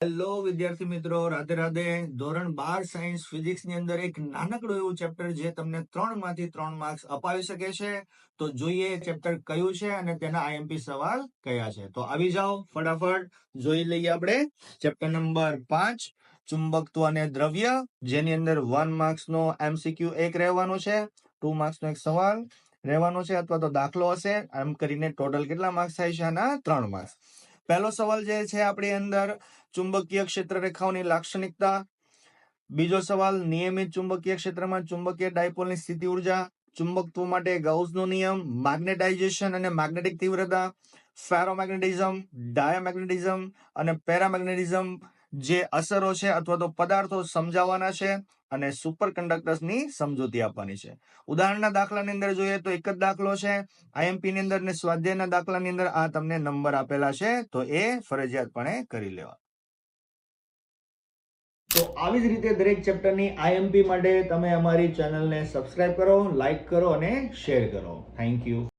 Hello વિદ્યાર્થી મિત્રો, રાધે રાધે. ધોરણ 12 સાયન્સ ફિઝિક્સ ની અંદર એક નાનકડું એવું ચેપ્ટર જે તમને 3 માંથી 3 માર્ક્સ અપાવી શકે છે. તો જોઈએ ચેપ્ટર કયું છે અને તેના આઈએમપી સવાલ કયા છે. તો આવી જાઓ, ફટાફટ જોઈ લઈએ આપણે ચેપ્ટર નંબર 5 ચુંબકત્વ અને દ્રવ્ય, જેની અંદર 1 માર્ક્સ નો એમસીક્યુ એક રહેવાનો છે, 2 માર્ક્સ નો એક સવાલ રહેવાનો છે અથવા તો દાખલો હશે. આમ કરીને ટોટલ કેટલા માર્ક્સ થાય છે? આના 3 માર્ક્સ. પહેલો સવાલ જે છે આપણી અંદર ચુંબકીય ક્ષેત્ર રેખાઓની લાક્ષણિકતા. બીજો સવાલ નિયમિત ચુંબકીય ક્ષેત્રમાં ચુંબકીય ડાયપોલની સ્થિતિ ઉર્જા, ચુંબકત્વ માટે ગાઉસનો નિયમ, મેગ્નેટાઇઝેશન અને મેગ્નેટિક તીવ્રતા, ફેરોમેગ્નેટિઝમ, ડાયામેગ્નેટિઝમ અને પેરામેગ્નેટિઝમ જે અસરો છે અથવા તો પદાર્થો સમજાવવાના છે અને સુપર કંડક્ટર્સની સમજૂતી આપવાની છે. ઉદાહરણના દાખલાની અંદર જોઈએ તો એક જ દાખલો છે આઈએમપી ની અંદર ને સ્વાધ્યાયના દાખલાની અંદર આ તમને નંબર આપેલા છે, તો એ ફરજિયાતપણે કરી લેવા. તો આવી જ રીતે દરેક ચેપ્ટરની આઈએમપી માટે તમે અમારી ચેનલને સબસ્ક્રાઇબ કરો, લાઈક કરો અને શેર કરો. Thank you.